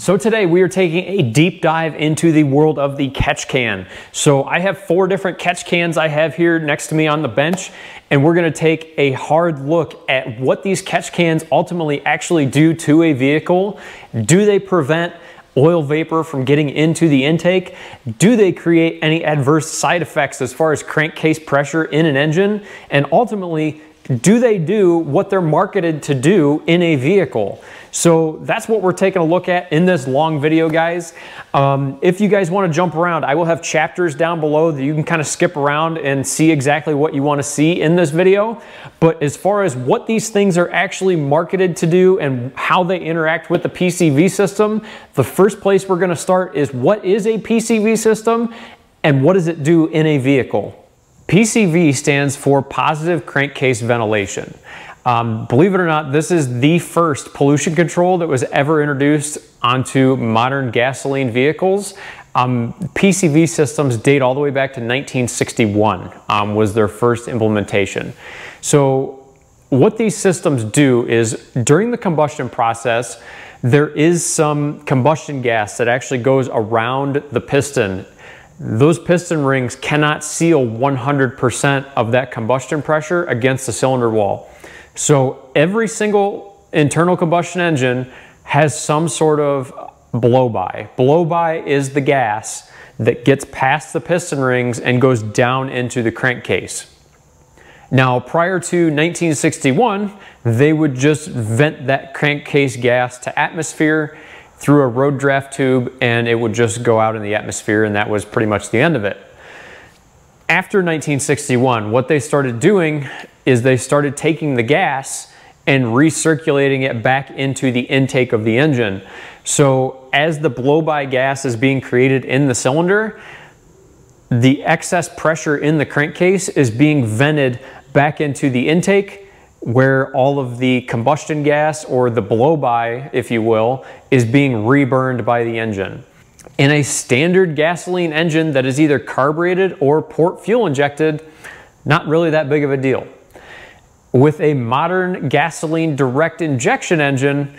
So today we are taking a deep dive into the world of the catch can. So I have 4 different catch cans I have here next to me on the bench, and we're going to take a hard look at what these catch cans ultimately actually do to a vehicle. Do they prevent oil vapor from getting into the intake? Do they create any adverse side effects as far as crankcase pressure in an engine? And ultimately, do they do what they're marketed to do in a vehicle? So that's what we're taking a look at in this long video, guys. If you guys want to jump around, I will have chapters down below that you can kind of skip around and see exactly what you want to see in this video. But as far as what these things are actually marketed to do and how they interact with the PCV system, the first place we're going to start is what is a PCV system and what does it do in a vehicle? PCV stands for positive crankcase ventilation. Believe it or not, this is the first pollution control that was ever introduced onto modern gasoline vehicles. PCV systems date all the way back to 1961 was their first implementation. So what these systems do is during the combustion process, there is some combustion gas that actually goes around the piston. Those piston rings cannot seal 100% of that combustion pressure against the cylinder wall. So every single internal combustion engine has some sort of blow-by. Blow-by is the gas that gets past the piston rings and goes down into the crankcase. Now, prior to 1961, they would just vent that crankcase gas to atmosphere through a road draft tube, and it would just go out in the atmosphere, and that was pretty much the end of it. After 1961, what they started doing is they started taking the gas and recirculating it back into the intake of the engine. So as the blow-by gas is being created in the cylinder, the excess pressure in the crankcase is being vented back into the intake, where all of the combustion gas, or the blow-by, if you will, is being reburned by the engine. In a standard gasoline engine that is either carbureted or port fuel injected, not really that big of a deal. With a modern gasoline direct injection engine,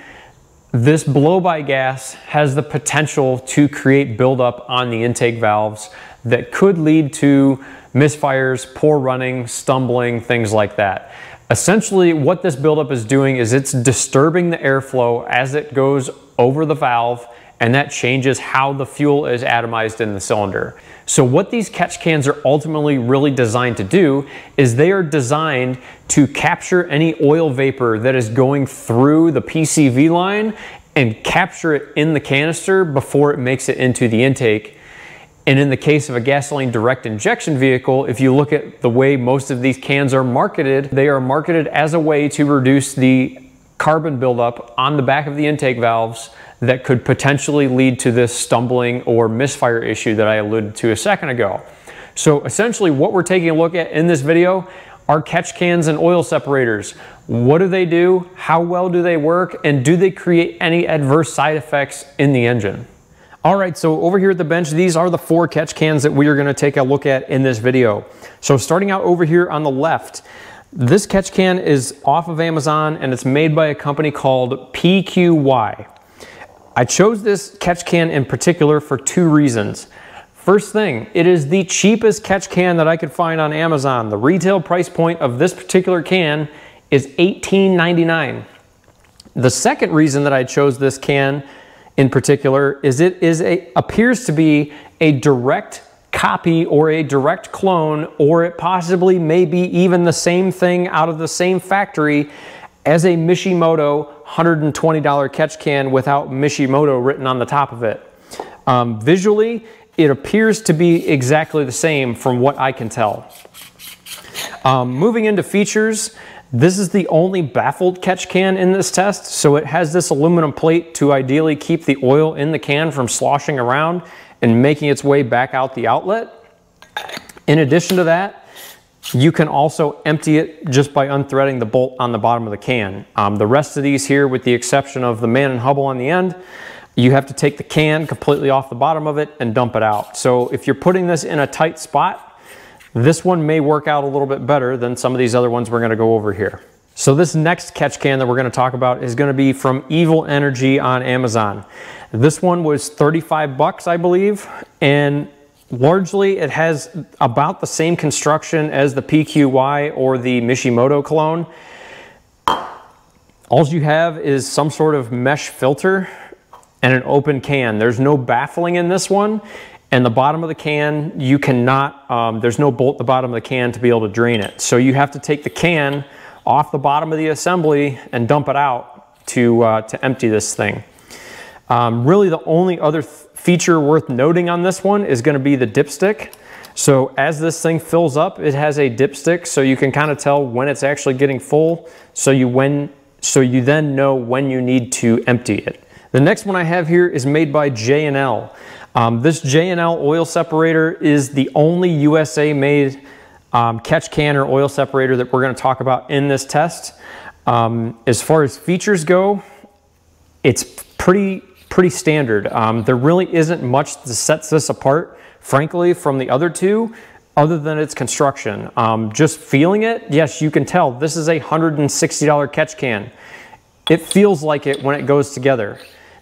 this blow-by gas has the potential to create buildup on the intake valves that could lead to misfires, poor running, stumbling, things like that. Essentially, what this buildup is doing is it's disturbing the airflow as it goes over the valve, and that changes how the fuel is atomized in the cylinder. So what these catch cans are ultimately really designed to do is they are designed to capture any oil vapor that is going through the PCV line and capture it in the canister before it makes it into the intake. And in the case of a gasoline direct injection vehicle, if you look at the way most of these cans are marketed, they are marketed as a way to reduce the carbon buildup on the back of the intake valves that could potentially lead to this stumbling or misfire issue that I alluded to a second ago. So essentially what we're taking a look at in this video are catch cans and oil separators. What do they do? How well do they work? And do they create any adverse side effects in the engine? All right, so over here at the bench, these are the 4 catch cans that we are gonna take a look at in this video. So starting out over here on the left, this catch can is off of Amazon and it's made by a company called PQY. I chose this catch can in particular for 2 reasons. First thing, it is the cheapest catch can that I could find on Amazon. The retail price point of this particular can is $18.99. The second reason that I chose this can in particular is it appears to be a direct copy or a direct clone, or it possibly may be even the same thing out of the same factory as a Mishimoto $120 catch can without Mishimoto written on the top of it. Visually, it appears to be exactly the same from what I can tell. Moving into features, this is the only baffled catch can in this test, so it has this aluminum plate to ideally keep the oil in the can from sloshing around and making its way back out the outlet. In addition to that, you can also empty it just by unthreading the bolt on the bottom of the can. The rest of these here, with the exception of the man and hubble on the end, you have to take the can completely off the bottom of it and dump it out. So if you're putting this in a tight spot, this one may work out a little bit better than some of these other ones we're going to go over here. So this next catch can that we're going to talk about is going to be from Evil Energy on Amazon. This one was 35 bucks, I believe, and largely it has about the same construction as the PQY or the Mishimoto cologne. All you have is some sort of mesh filter and an open can. There's no baffling in this one, and the bottom of the can, you cannot, there's no bolt at the bottom of the can to be able to drain it. So you have to take the can off the bottom of the assembly and dump it out to empty this thing. Really the only other feature worth noting on this one is going to be the dipstick. So as this thing fills up, it has a dipstick, so you can kind of tell when it's actually getting full, so you then know when you need to empty it. The next one I have here is made by J&L. This J&L oil separator is the only USA made catch can or oil separator that we're going to talk about in this test. As far as features go, it's pretty standard. There really isn't much that sets this apart, frankly, from the other two, other than its construction. Just feeling it, yes, you can tell this is a $160 catch can. It feels like it when it goes together.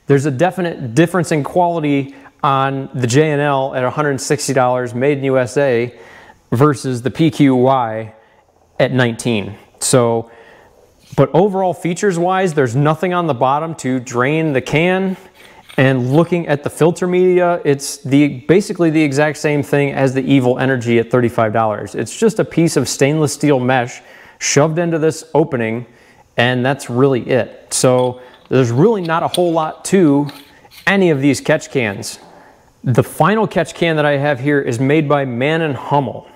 There's a definite difference in quality on the J&L at $160 made in USA versus the PQY at $19. So, but overall features wise, there's nothing on the bottom to drain the can. And looking at the filter media, it's basically the exact same thing as the Evil Energy at $35. It's just a piece of stainless steel mesh shoved into this opening, and that's really it. So there's really not a whole lot to any of these catch cans. The final catch can that I have here is made by Man & Hummel.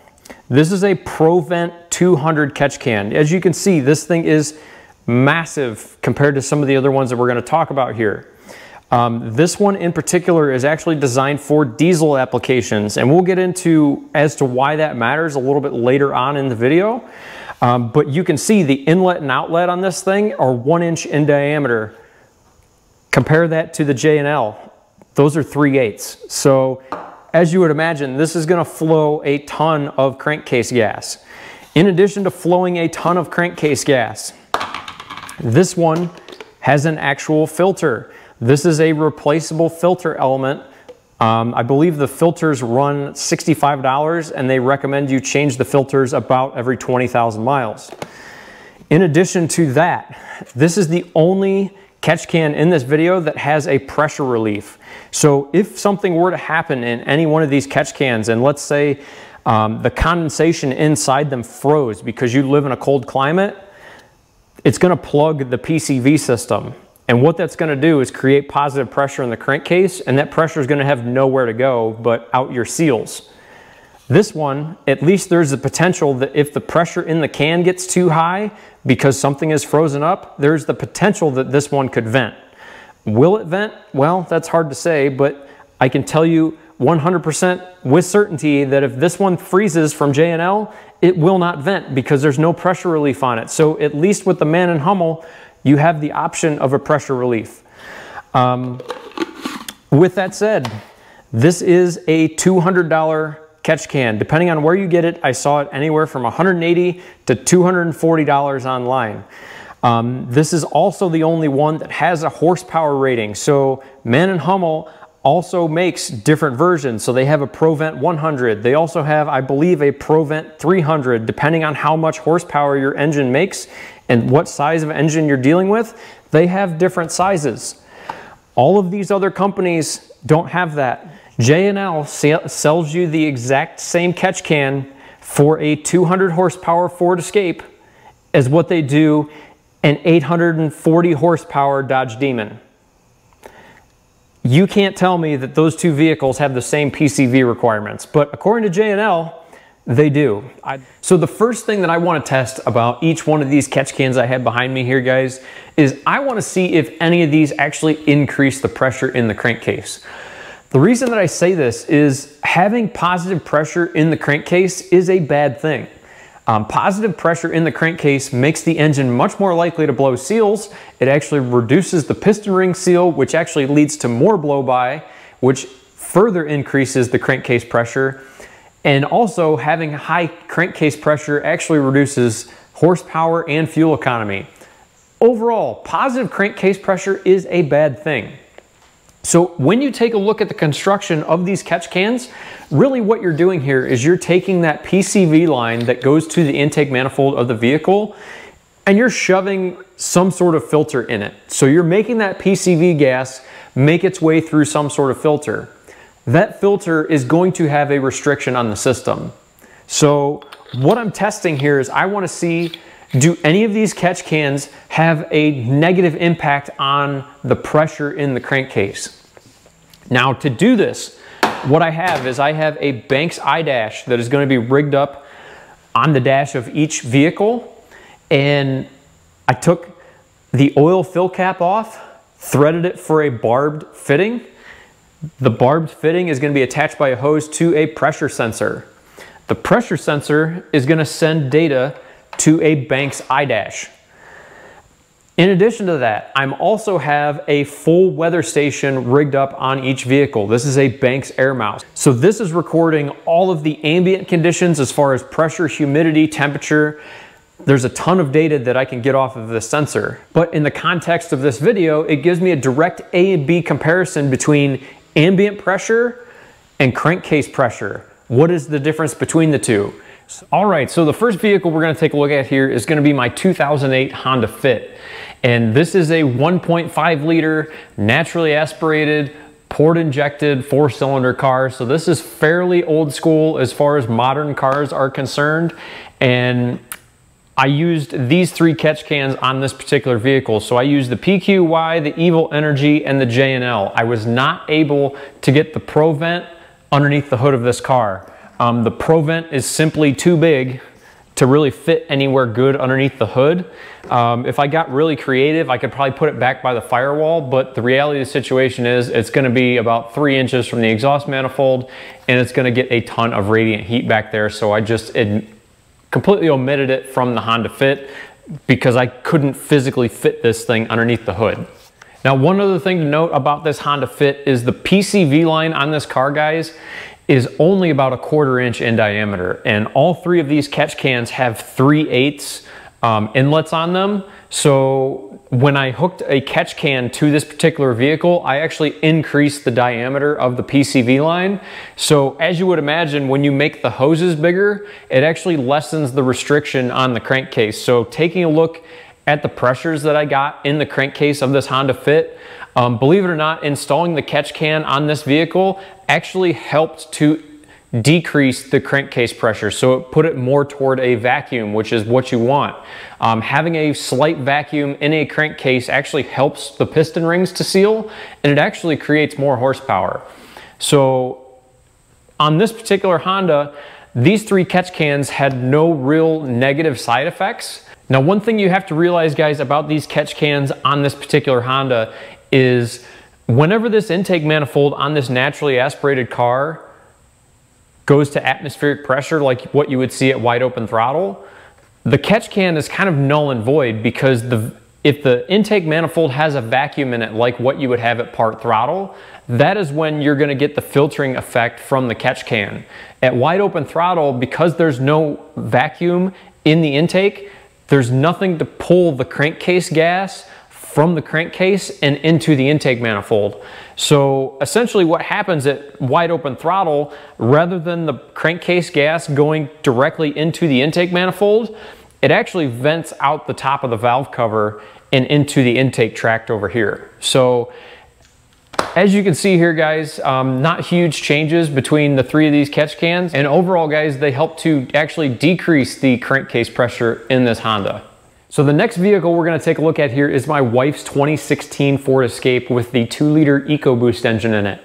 This is a ProVent 200 catch can. As you can see, this thing is massive compared to some of the other ones that we're going to talk about here. This one in particular is actually designed for diesel applications, and we'll get into as to why that matters a little bit later on in the video. But you can see the inlet and outlet on this thing are 1 inch in diameter. Compare that to the J&L. Those are 3/8. So as you would imagine, this is going to flow a ton of crankcase gas. In addition to flowing a ton of crankcase gas, this one has an actual filter. This is a replaceable filter element. I believe the filters run $65, and they recommend you change the filters about every 20,000 miles. In addition to that, this is the only catch can in this video that has a pressure relief. So if something were to happen in any one of these catch cans, and let's say the condensation inside them froze because you live in a cold climate, it's going to plug the PCV system. And what that's going to do is create positive pressure in the crankcase, and that pressure is going to have nowhere to go but out your seals. This one, at least there's the potential that if the pressure in the can gets too high because something is frozen up, there's the potential that this one could vent. Will it vent? Well, that's hard to say, but I can tell you 100% with certainty that if this one freezes from J&L, it will not vent because there's no pressure relief on it. So at least with the Man & Hummel, you have the option of a pressure relief. With that said, this is a $200 catch can. Depending on where you get it, I saw it anywhere from $180 to $240 online. This is also the only one that has a horsepower rating. So Man & Hummel also makes different versions. So they have a ProVent 100. They also have, I believe, a ProVent 300, depending on how much horsepower your engine makes and what size of engine you're dealing with. They have different sizes. All of these other companies don't have that. J&L sells you the exact same catch can for a 200 horsepower Ford Escape as what they do an 840 horsepower Dodge Demon. You can't tell me that those two vehicles have the same PCV requirements, but according to J&L, they do. So the first thing that I want to test about each one of these catch cans I have behind me here, guys, is I want to see if any of these actually increase the pressure in the crankcase. The reason that I say this is having positive pressure in the crankcase is a bad thing. Positive pressure in the crankcase makes the engine much more likely to blow seals. It actually reduces the piston ring seal, which actually leads to more blow-by, which further increases the crankcase pressure. And also having high crankcase pressure actually reduces horsepower, and fuel economy. Overall, positive crankcase pressure is a bad thing. So when you take a look at the construction of these catch cans, really what you're doing here is you're taking that PCV line that goes to the intake manifold of the vehicle and you're shoving some sort of filter in it. So you're making that PCV gas make its way through some sort of filter. That filter is going to have a restriction on the system. So what I'm testing here is I want to see, do any of these catch cans have a negative impact on the pressure in the crankcase? Now to do this, what I have is I have a Banks Idash that is going to be rigged up on the dash of each vehicle, and I took the oil fill cap off, threaded it for a barbed fitting. The barbed fitting is going to be attached by a hose to a pressure sensor. The pressure sensor is going to send data to a Banks Idash. In addition to that, I also have a full weather station rigged up on each vehicle. This is a Banks Air Mouse. So this is recording all of the ambient conditions as far as pressure, humidity, temperature. There's a ton of data that I can get off of this sensor. But in the context of this video, it gives me a direct A and B comparison between ambient pressure and crankcase pressure. What is the difference between the two? All right, so the first vehicle we're going to take a look at here is going to be my 2008 Honda Fit. And this is a 1.5 liter naturally aspirated, port injected 4-cylinder car. So this is fairly old school as far as modern cars are concerned. And I used these three catch cans on this particular vehicle. So I used the PQY, the Evil Energy, and the J&L. I was not able to get the Pro Vent underneath the hood of this car. The Pro Vent is simply too big to really fit anywhere good underneath the hood. If I got really creative, I could probably put it back by the firewall, but the reality of the situation is it's going to be about 3 inches from the exhaust manifold, and it's going to get a ton of radiant heat back there. So I just completely omitted it from the Honda Fit because I couldn't physically fit this thing underneath the hood. Now, one other thing to note about this Honda Fit is the PCV line on this car, guys, is only about 1/4 inch in diameter. And all three of these catch cans have 3/8 inlets on them. So when I hooked a catch can to this particular vehicle, I actually increased the diameter of the PCV line. So as you would imagine, when you make the hoses bigger, it actually lessens the restriction on the crankcase. So taking a look at the pressures that I got in the crankcase of this Honda Fit, believe it or not, installing the catch can on this vehicle actually helped to decrease the crankcase pressure. So it put it more toward a vacuum, which is what you want. Having a slight vacuum in a crankcase actually helps the piston rings to seal, and it actually creates more horsepower. So on this particular Honda, these three catch cans had no real negative side effects. Now, one thing you have to realize, guys, about these catch cans on this particular Honda is whenever this intake manifold on this naturally aspirated car goes to atmospheric pressure, like what you would see at wide open throttle, the catch can is kind of null and void, because if the intake manifold has a vacuum in it, like what you would have at part throttle, that is when you're going to get the filtering effect from the catch can. At wide open throttle, because there's no vacuum in the intake, there's nothing to pull the crankcase gas from the crankcase and into the intake manifold. So essentially what happens at wide open throttle, rather than the crankcase gas going directly into the intake manifold, it actually vents out the top of the valve cover and into the intake tract over here. So as you can see here, guys, not huge changes between the three of these catch cans. And overall, guys, they help to actually decrease the crankcase pressure in this Honda. So the next vehicle we're going to take a look at here is my wife's 2016 Ford Escape with the 2-liter EcoBoost engine in it.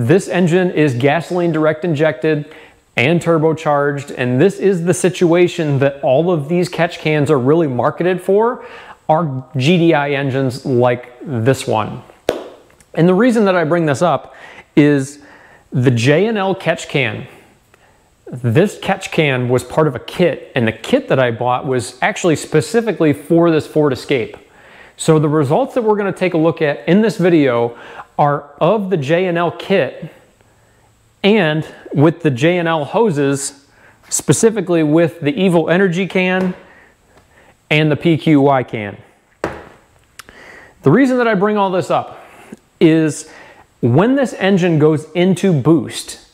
This engine is gasoline direct injected and turbocharged, and this is the situation that all of these catch cans are really marketed for, are GDI engines like this one. And the reason that I bring this up is the J&L catch can. This catch can was part of a kit, and the kit that I bought was actually specifically for this Ford Escape. So the results that we're going to take a look at in this video are of the J&L kit, and with the J&L hoses, specifically with the Evil Energy can and the PQY can. The reason that I bring all this up is when this engine goes into boost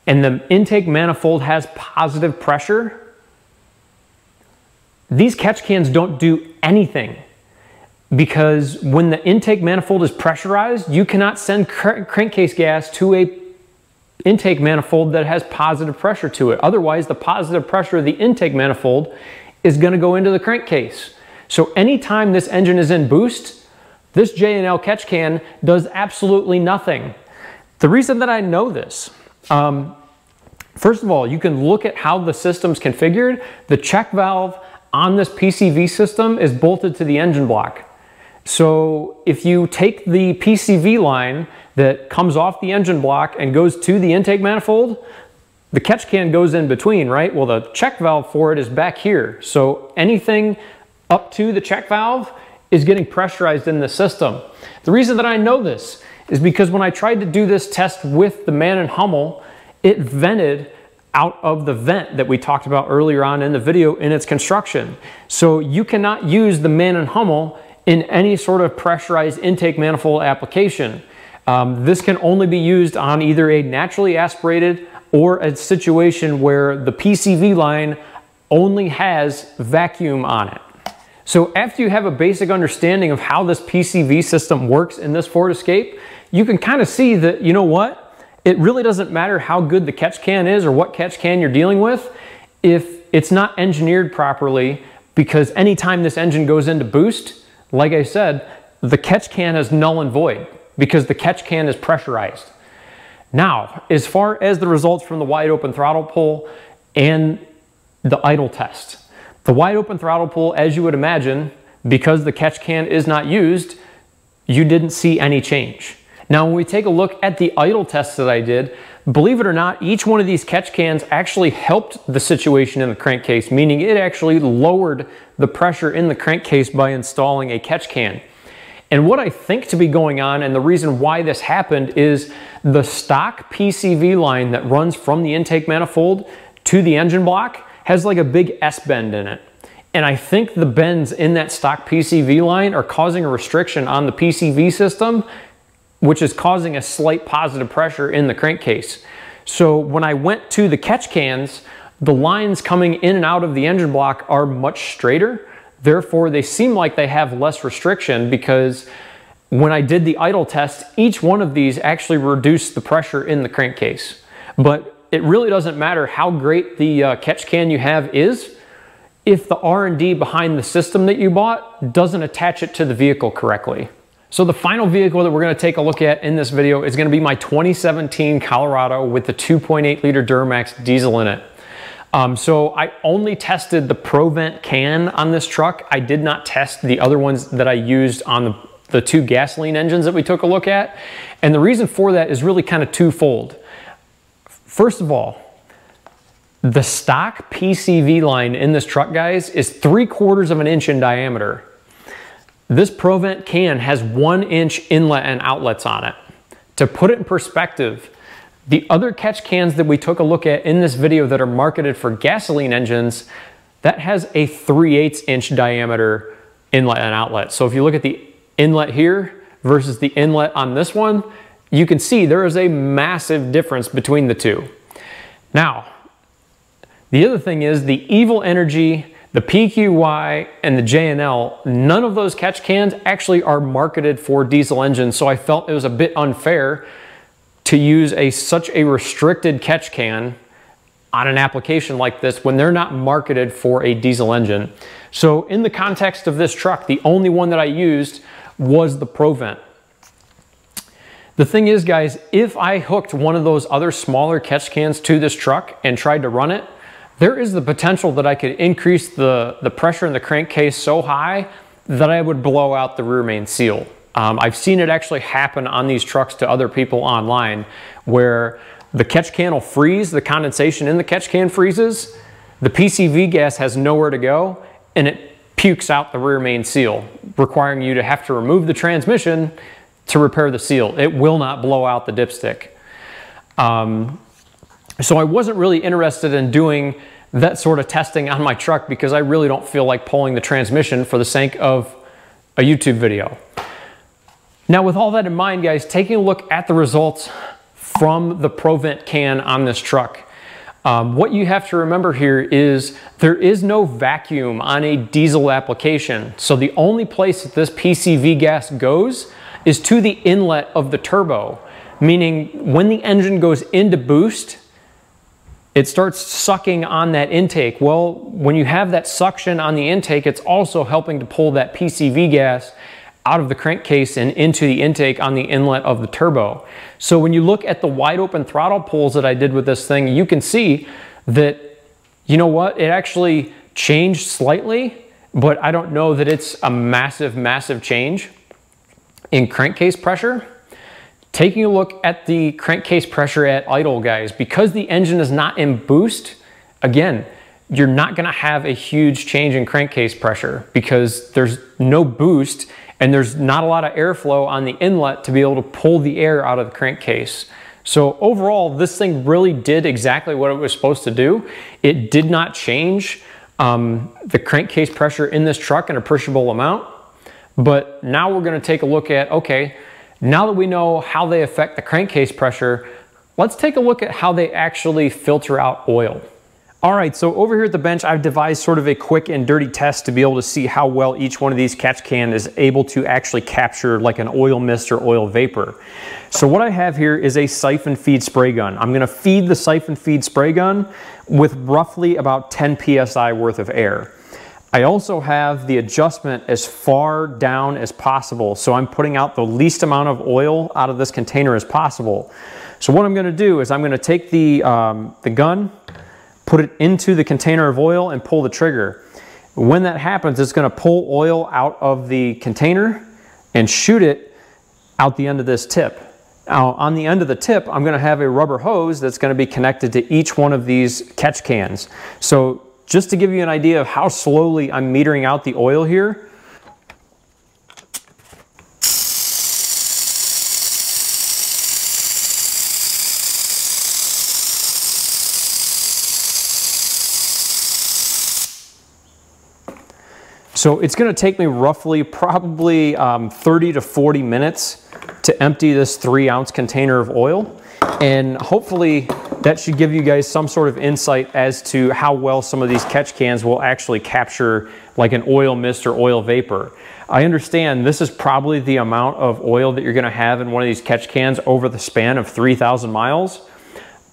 and the intake manifold has positive pressure, these catch cans don't do anything, because when the intake manifold is pressurized, you cannot send crankcase gas to a intake manifold that has positive pressure to it. Otherwise, the positive pressure of the intake manifold is going to go into the crankcase. So anytime this engine is in boost, this J&L catch can does absolutely nothing. The reason that I know this, first of all, you can look at how the system's configured. The check valve on this PCV system is bolted to the engine block. So if you take the PCV line that comes off the engine block and goes to the intake manifold, the catch can goes in between, right? Well, the check valve for it is back here. So anything up to the check valve is getting pressurized in the system. The reason that I know this is because when I tried to do this test with the Man and Hummel, it vented out of the vent that we talked about earlier on in the video in its construction. So you cannot use the Man and Hummel in any sort of pressurized intake manifold application. This can only be used on either a naturally aspirated or a situation where the PCV line only has vacuum on it. So after you have a basic understanding of how this PCV system works in this Ford Escape, you can kind of see that, you know what? It really doesn't matter how good the catch can is or what catch can you're dealing with if it's not engineered properly, because anytime this engine goes into boost, like I said, the catch can is null and void because the catch can is pressurized. Now, as far as the results from the wide open throttle pull and the idle test, the wide open throttle pull, as you would imagine, because the catch can is not used, you didn't see any change. Now, when we take a look at the idle test that I did, believe it or not, each one of these catch cans actually helped the situation in the crankcase, meaning it actually lowered the pressure in the crankcase by installing a catch can. And what I think to be going on, and the reason why this happened, is the stock PCV line that runs from the intake manifold to the engine block has like a big S-bend in it. And I think the bends in that stock PCV line are causing a restriction on the PCV system, which is causing a slight positive pressure in the crankcase. So when I went to the catch cans, the lines coming in and out of the engine block are much straighter. Therefore, they seem like they have less restriction, because when I did the idle test, each one of these actually reduced the pressure in the crankcase. But it really doesn't matter how great the catch can you have is if the R&D behind the system that you bought doesn't attach it to the vehicle correctly. So the final vehicle that we're going to take a look at in this video is going to be my 2017 Colorado with the 2.8 liter Duramax diesel in it. So I only tested the ProVent can on this truck. I did not test the other ones that I used on the two gasoline engines that we took a look at. And the reason for that is really kind of twofold. First of all, the stock PCV line in this truck, guys, is 3/4 of an inch in diameter. This ProVent can has 1 inch inlet and outlets on it. To put it in perspective, the other catch cans that we took a look at in this video that are marketed for gasoline engines, that has a 3/8 inch diameter inlet and outlet. So if you look at the inlet here versus the inlet on this one, you can see there is a massive difference between the two. Now, the other thing is the Evil Energy, the PQY, and the J&L, none of those catch cans actually are marketed for diesel engines, so I felt it was a bit unfair to use such a restricted catch can on an application like this when they're not marketed for a diesel engine. So in the context of this truck, the only one that I used was the ProVent. The thing is, guys, if I hooked one of those other smaller catch cans to this truck and tried to run it, there is the potential that I could increase the pressure in the crankcase so high that I would blow out the rear main seal. I've seen it actually happen on these trucks to other people online, where the catch can will freeze, the condensation in the catch can freezes, the PCV gas has nowhere to go, and it pukes out the rear main seal, requiring you to have to remove the transmission to repair the seal. It will not blow out the dipstick. So I wasn't really interested in doing that sort of testing on my truck because I really don't feel like pulling the transmission for the sake of a YouTube video. Now, with all that in mind, guys, taking a look at the results from the ProVent can on this truck. What you have to remember here is there is no vacuum on a diesel application. So the only place that this PCV gas goes is to the inlet of the turbo, meaning when the engine goes into boost, it starts sucking on that intake. Well, when you have that suction on the intake, it's also helping to pull that PCV gas out of the crankcase and into the intake on the inlet of the turbo. So when you look at the wide open throttle pulls that I did with this thing, you can see that, you know what, it actually changed slightly, but I don't know that it's a massive, massive change in crankcase pressure. Taking a look at the crankcase pressure at idle, guys, because the engine is not in boost, again, you're not gonna have a huge change in crankcase pressure because there's no boost and there's not a lot of airflow on the inlet to be able to pull the air out of the crankcase. So overall, this thing really did exactly what it was supposed to do. It did not change the crankcase pressure in this truck an appreciable amount. But now we're gonna take a look at, okay, now that we know how they affect the crankcase pressure, let's take a look at how they actually filter out oil. All right, so over here at the bench, I've devised sort of a quick and dirty test to be able to see how well each one of these catch can is able to actually capture like an oil mist or oil vapor. So what I have here is a siphon feed spray gun. I'm gonna feed the siphon feed spray gun with roughly about 10 PSI worth of air. I also have the adjustment as far down as possible. So I'm putting out the least amount of oil out of this container as possible. So what I'm gonna do is I'm gonna take the gun, put it into the container of oil and pull the trigger. When that happens, it's gonna pull oil out of the container and shoot it out the end of this tip. Now, on the end of the tip, I'm gonna have a rubber hose that's gonna be connected to each one of these catch cans. So just to give you an idea of how slowly I'm metering out the oil here, so it's gonna take me roughly probably 30 to 40 minutes to empty this 3-ounce container of oil. And hopefully that should give you guys some sort of insight as to how well some of these catch cans will actually capture like an oil mist or oil vapor. I understand this is probably the amount of oil that you're gonna have in one of these catch cans over the span of 3,000 miles.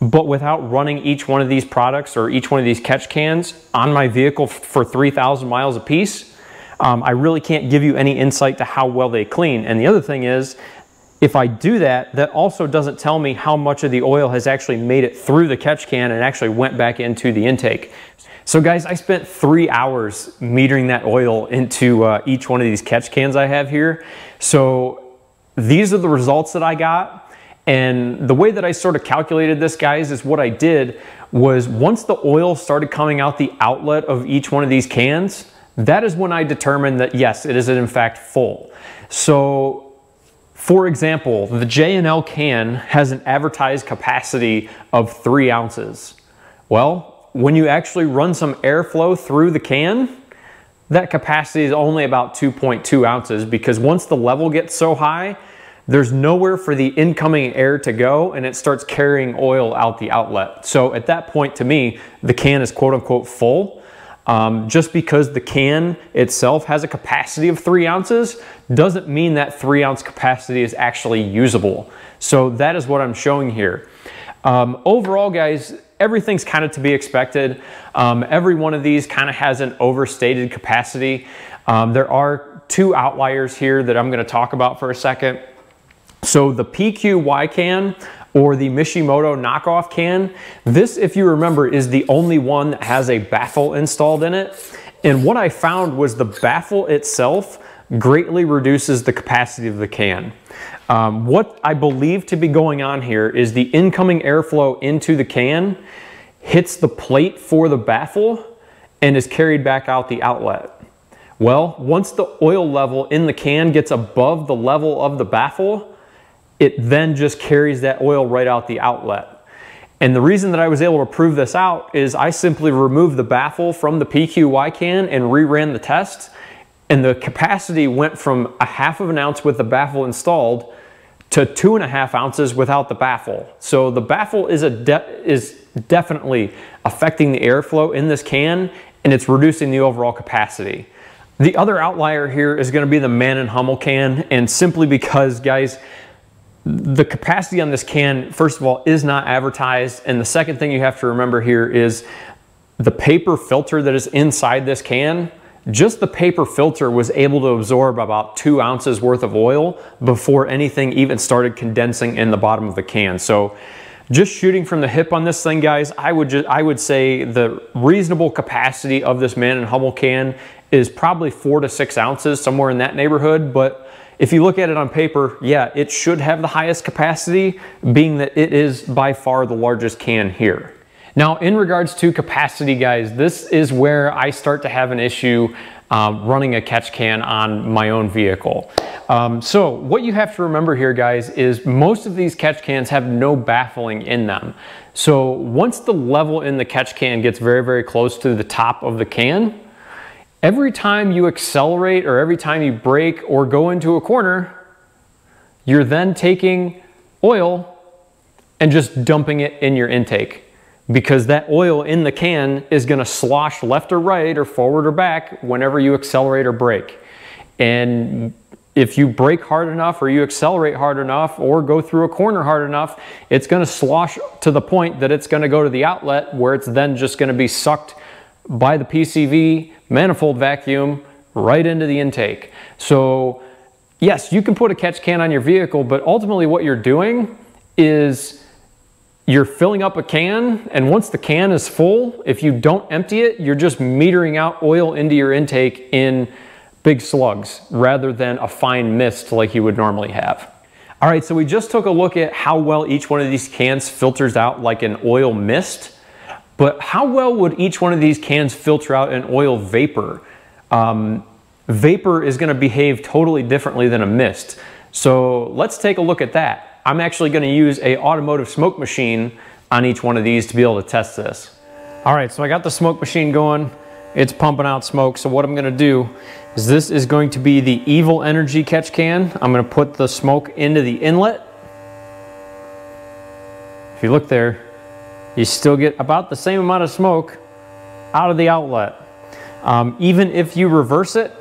But without running each one of these products or each one of these catch cans on my vehicle for 3,000 miles a piece, I really can't give you any insight to how well they clean. And the other thing is, if I do that, that also doesn't tell me how much of the oil has actually made it through the catch can and actually went back into the intake. So guys, I spent 3 hours metering that oil into each one of these catch cans I have here. So these are the results that I got. And the way that I sort of calculated this, guys, is what I did was once the oil started coming out the outlet of each one of these cans, that is when I determined that yes, it is in fact full. So for example, the J&L can has an advertised capacity of 3 ounces. Well, when you actually run some airflow through the can, that capacity is only about 2.2 ounces because once the level gets so high, there's nowhere for the incoming air to go and it starts carrying oil out the outlet. So at that point, to me, the can is quote unquote full. Just because the can itself has a capacity of 3 ounces doesn't mean that 3-ounce capacity is actually usable. So that is what I'm showing here. Overall, guys, everything's kind of to be expected. Every one of these kind of has an overstated capacity. There are 2 outliers here that I'm going to talk about for a second. So the PQY can, or the Mishimoto knockoff can, this, if you remember, is the only one that has a baffle installed in it. And what I found was the baffle itself greatly reduces the capacity of the can. What I believe to be going on here is the incoming airflow into the can hits the plate for the baffle and is carried back out the outlet. Well, once the oil level in the can gets above the level of the baffle, it then just carries that oil right out the outlet. And the reason that I was able to prove this out is I simply removed the baffle from the PQY can and reran the test, and the capacity went from 1/2 ounce with the baffle installed to 2.5 ounces without the baffle. So the baffle is definitely affecting the airflow in this can, and it's reducing the overall capacity. The other outlier here is going to be the Man & Hummel can, and simply because, guys, the capacity on this can, first of all, is not advertised, and the second thing you have to remember here is the paper filter that is inside this can. Just the paper filter was able to absorb about 2 ounces worth of oil before anything even started condensing in the bottom of the can. So just shooting from the hip on this thing, guys, I would say the reasonable capacity of this Man & Hummel can is probably 4 to 6 ounces, somewhere in that neighborhood. But if you look at it on paper, yeah, it should have the highest capacity, being that it is by far the largest can here. Now, in regards to capacity, guys, this is where I start to have an issue running a catch can on my own vehicle. So what you have to remember here, guys, is most of these catch cans have no baffling in them. So once the level in the catch can gets very, very close to the top of the can, every time you accelerate or every time you brake or go into a corner, you're then taking oil and just dumping it in your intake, because that oil in the can is going to slosh left or right or forward or back whenever you accelerate or brake. And if you brake hard enough or you accelerate hard enough or go through a corner hard enough, it's going to slosh to the point that it's going to go to the outlet, where it's then just going to be sucked by the PCV manifold vacuum right into the intake. So yes, you can put a catch can on your vehicle, but ultimately what you're doing is you're filling up a can, and once the can is full, if you don't empty it, you're just metering out oil into your intake in big slugs rather than a fine mist like you would normally have. All right, so we just took a look at how well each one of these cans filters out like an oil mist, but how well would each one of these cans filter out an oil vapor? Vapor is going to behave totally differently than a mist. So let's take a look at that. I'm actually going to use an automotive smoke machine on each one of these to be able to test this. All right, so I got the smoke machine going. It's pumping out smoke. So what I'm going to do is, this is going to be the Evil Energy catch can. I'm going to put the smoke into the inlet. If you look there, you still get about the same amount of smoke out of the outlet. Even if you reverse it,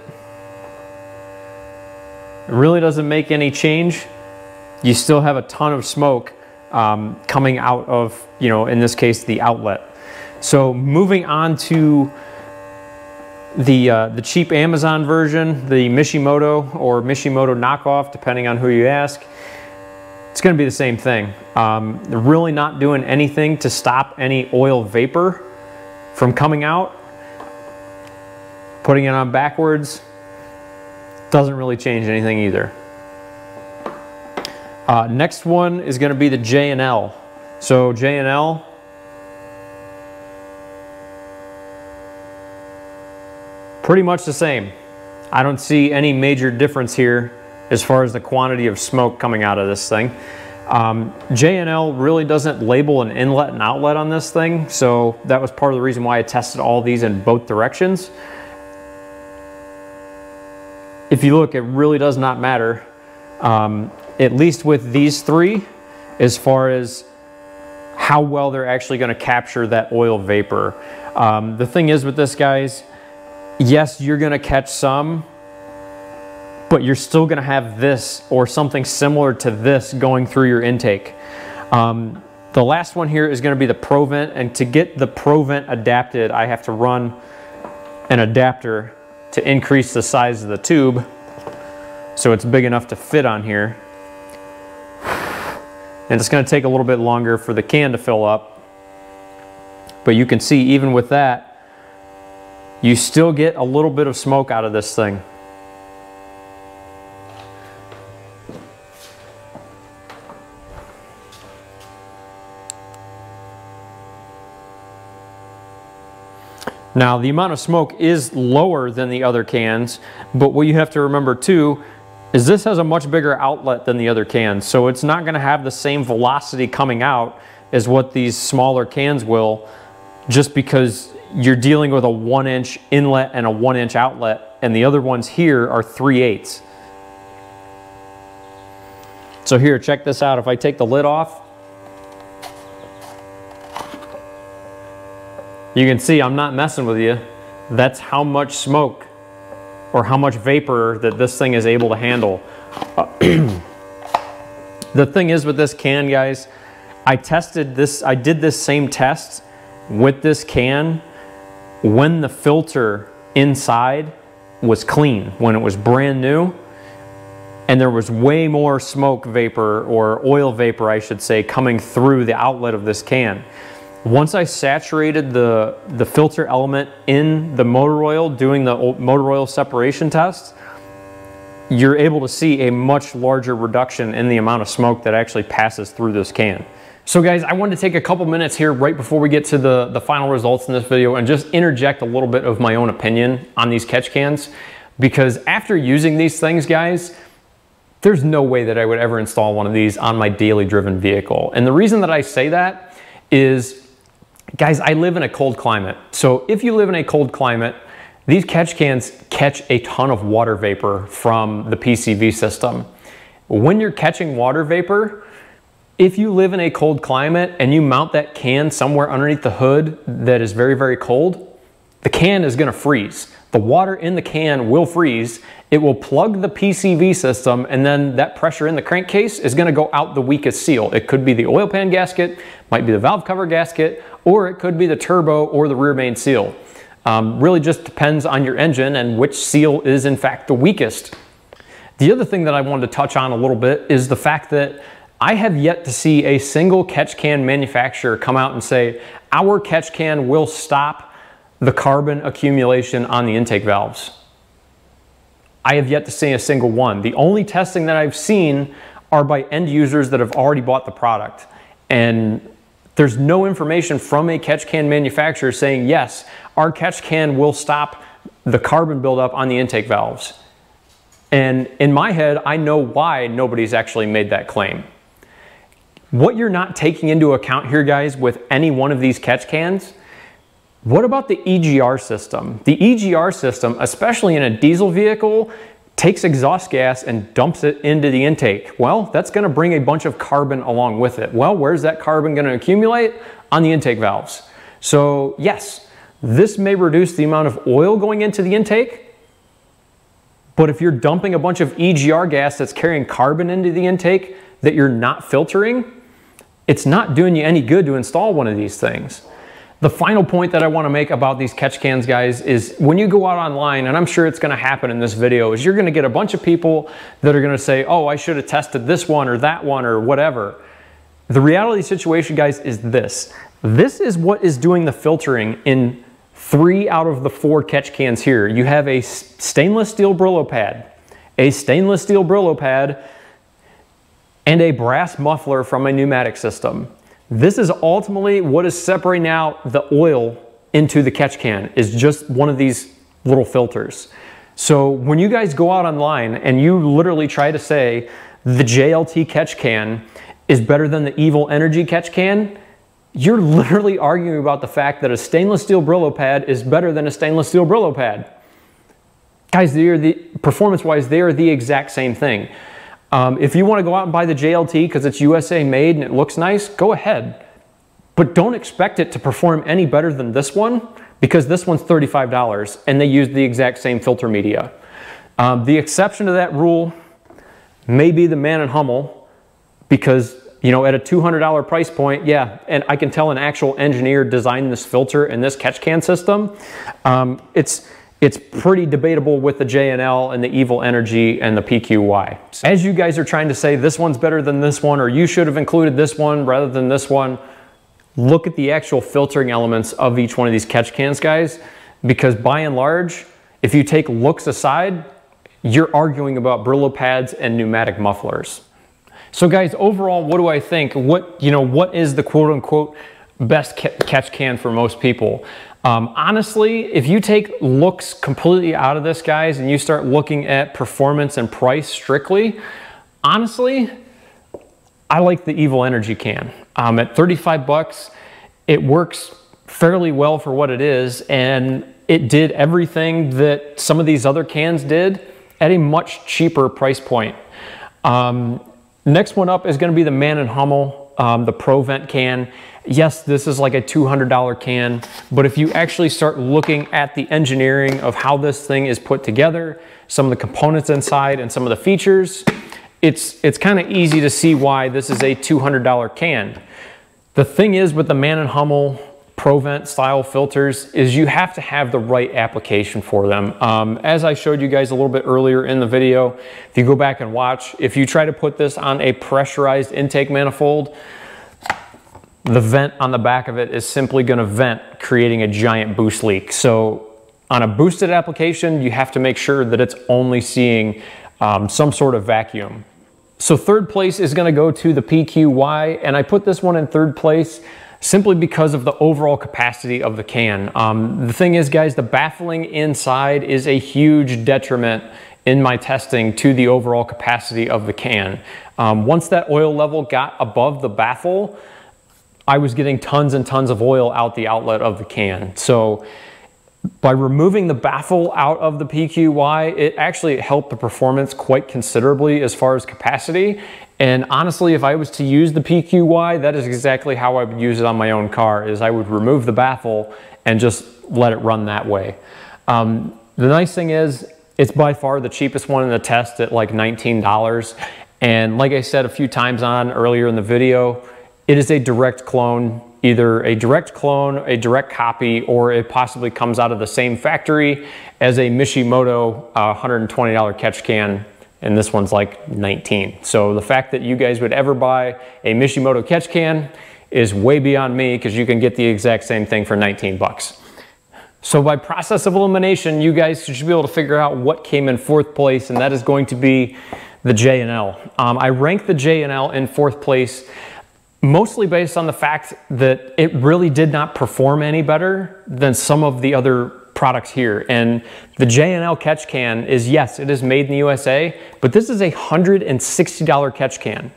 it really doesn't make any change. You still have a ton of smoke coming out of, in this case, the outlet. So moving on to the cheap Amazon version, the Mishimoto or Mishimoto knockoff, depending on who you ask, it's going to be the same thing. They're really not doing anything to stop any oil vapor from coming out. Putting it on backwards doesn't really change anything either. Next one is going to be the J&L. So J&L, pretty much the same. I don't see any major difference here as far as the quantity of smoke coming out of this thing. J&L really doesn't label an inlet and outlet on this thing, so that was part of the reason why I tested all these in both directions. If you look, it really does not matter. At least with these three, as far as how well they're actually going to capture that oil vapor. The thing is with this, guys, yes, you're going to catch some, but you're still going to have this or something similar to this going through your intake. The last one here is going to be the ProVent, and to get the ProVent adapted, I have to run an adapter to increase the size of the tube so it's big enough to fit on here. And it's going to take a little bit longer for the can to fill up. But you can see, even with that, you still get a little bit of smoke out of this thing. Now, the amount of smoke is lower than the other cans, but what you have to remember too is this has a much bigger outlet than the other cans, so it's not going to have the same velocity coming out as what these smaller cans will, just because you're dealing with a 1-inch inlet and a 1-inch outlet, and the other ones here are 3/8. So here, check this out. If I take the lid off, you can see I'm not messing with you. That's how much smoke or how much vapor that this thing is able to handle. The thing is with this can, guys, I did this same test with this can when the filter inside was clean, when it was brand new, and there was way more smoke vapor, or oil vapor I should say, coming through the outlet of this can. Once I saturated the filter element in the motor oil, doing the motor oil separation test, you're able to see a much larger reduction in the amount of smoke that actually passes through this can. So guys, I wanted to take a couple minutes here right before we get to the final results in this video and just interject a little bit of my own opinion on these catch cans, because after using these things, guys, there's no way that I would ever install one of these on my daily driven vehicle. And the reason that I say that is, guys, I live in a cold climate. So if you live in a cold climate, these catch cans catch a ton of water vapor from the PCV system. When you're catching water vapor, if you live in a cold climate and you mount that can somewhere underneath the hood that is very, very cold, the can is gonna freeze. The water in the can will freeze. It will plug the PCV system, and then that pressure in the crankcase is gonna go out the weakest seal. It could be the oil pan gasket, might be the valve cover gasket, or it could be the turbo or the rear main seal. Really just depends on your engine and which seal is in fact the weakest. The other thing that I wanted to touch on a little bit is the fact that I have yet to see a single catch can manufacturer come out and say, our catch can will stop the carbon accumulation on the intake valves. I have yet to see a single one. The only testing that I've seen are by end users that have already bought the product. And there's no information from a catch can manufacturer saying, yes, our catch can will stop the carbon buildup on the intake valves. And in my head, I know why nobody's actually made that claim. What you're not taking into account here, guys, with any one of these catch cans, what about the EGR system? The EGR system, especially in a diesel vehicle, takes exhaust gas and dumps it into the intake. Well, that's gonna bring a bunch of carbon along with it. Well, where's that carbon gonna accumulate? On the intake valves. So yes, this may reduce the amount of oil going into the intake, but if you're dumping a bunch of EGR gas that's carrying carbon into the intake that you're not filtering, it's not doing you any good to install one of these things. The final point that I want to make about these catch cans, guys, is when you go out online, and I'm sure it's going to happen in this video, is you're going to get a bunch of people that are going to say, oh, I should have tested this one or that one or whatever. The reality situation, guys, is this. This is what is doing the filtering in 3 out of the 4 catch cans here. You have a stainless steel Brillo pad, a stainless steel Brillo pad, and a brass muffler from a pneumatic system. This is ultimately what is separating out the oil into the catch can, is just one of these little filters. So when you guys go out online and you literally try to say the JLT catch can is better than the Evil Energy catch can, you're literally arguing about the fact that a stainless steel Brillo pad is better than a stainless steel Brillo pad. Guys, performance-wise, they are the exact same thing. If you want to go out and buy the JLT because it's USA made and it looks nice, go ahead. But don't expect it to perform any better than this one, because this one's $35 and they use the exact same filter media. The exception to that rule may be the Man and Hummel, because you know, at a $200 price point, yeah, and I can tell an actual engineer designed this filter and this catch can system. It's pretty debatable with the J&L and the Evil Energy and the PQY. As you guys are trying to say this one's better than this one, or you should have included this one rather than this one, look at the actual filtering elements of each one of these catch cans, guys, because by and large, if you take looks aside, you're arguing about Brillo pads and pneumatic mufflers. So guys, overall, what do I think? What is the quote unquote best catch can for most people? Honestly, if you take looks completely out of this, guys, and you start looking at performance and price strictly, honestly, I like the Evil Energy can. At 35 bucks, it works fairly well for what it is, and it did everything that some of these other cans did at a much cheaper price point. Next one up is going to be the Man & Hummel, the Pro Vent can. Yes, this is like a $200 can, but if you actually start looking at the engineering of how this thing is put together, some of the components inside and some of the features, it's kind of easy to see why this is a $200 can. The thing is with the Man & Hummel Pro Vent style filters is you have to have the right application for them. As I showed you guys a little bit earlier in the video, if you go back and watch, if you try to put this on a pressurized intake manifold, the vent on the back of it is simply going to vent, creating a giant boost leak. So on a boosted application, you have to make sure that it's only seeing some sort of vacuum. So third place is going to go to the PQY, and I put this one in third place simply because of the overall capacity of the can. The thing is, guys, the baffling inside is a huge detriment in my testing to the overall capacity of the can. Once that oil level got above the baffle, I was getting tons and tons of oil out the outlet of the can. So by removing the baffle out of the PQY, it actually helped the performance quite considerably as far as capacity. And honestly, if I was to use the PQY, that is exactly how I would use it on my own car, is I would remove the baffle and just let it run that way. The nice thing is, it's by far the cheapest one in the test at like $19. And like I said a few times on earlier in the video, it is a direct clone, either a direct clone, a direct copy, or it possibly comes out of the same factory as a Mishimoto $120 catch can, and this one's like $19. So the fact that you guys would ever buy a Mishimoto catch can is way beyond me, because you can get the exact same thing for 19 bucks. So by process of elimination, you guys should be able to figure out what came in fourth place, and that is going to be the J&L. I ranked the J&L in fourth place mostly based on the fact that it really did not perform any better than some of the other products here. And the J&L catch can is, yes, it is made in the USA, but this is a $160 catch can.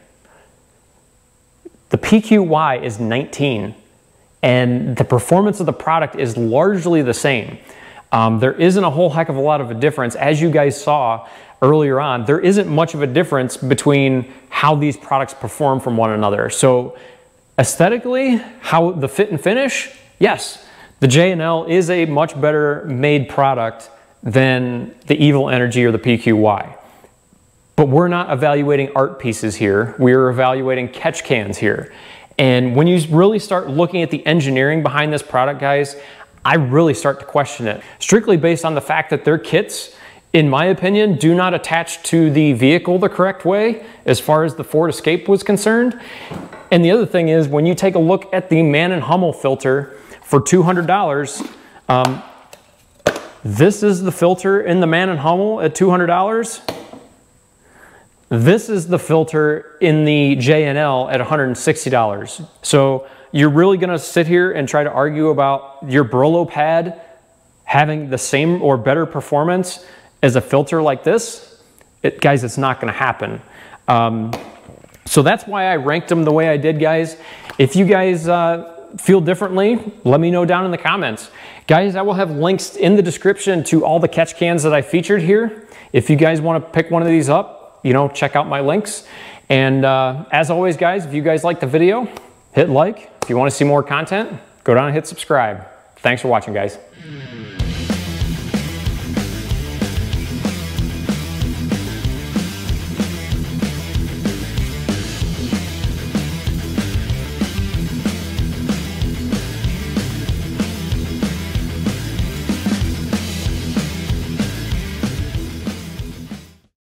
The PQY is $19, and the performance of the product is largely the same. There isn't a whole heck of a lot of a difference. As you guys saw earlier on, there isn't much of a difference between how these products perform from one another. So aesthetically, how the fit and finish, yes, the J&L is a much better made product than the Evil Energy or the PQY. But we're not evaluating art pieces here. We're evaluating catch cans here. And when you really start looking at the engineering behind this product, guys, I really start to question it. Strictly based on the fact that their kits, in my opinion, do not attach to the vehicle the correct way as far as the Ford Escape was concerned. And the other thing is, when you take a look at the Man & Hummel filter for $200, this is the filter in the Man & Hummel at $200. This is the filter in the J&L at $160. So you're really gonna sit here and try to argue about your Brillo pad having the same or better performance as a filter like this? Guys, it's not gonna happen. So that's why I ranked them the way I did, guys. If you guys feel differently, let me know down in the comments. Guys, I will have links in the description to all the catch cans that I featured here. If you guys wanna pick one of these up, you know, check out my links. And as always, guys, if you guys like the video, hit like. If you wanna see more content, go down and hit subscribe. Thanks for watching, guys.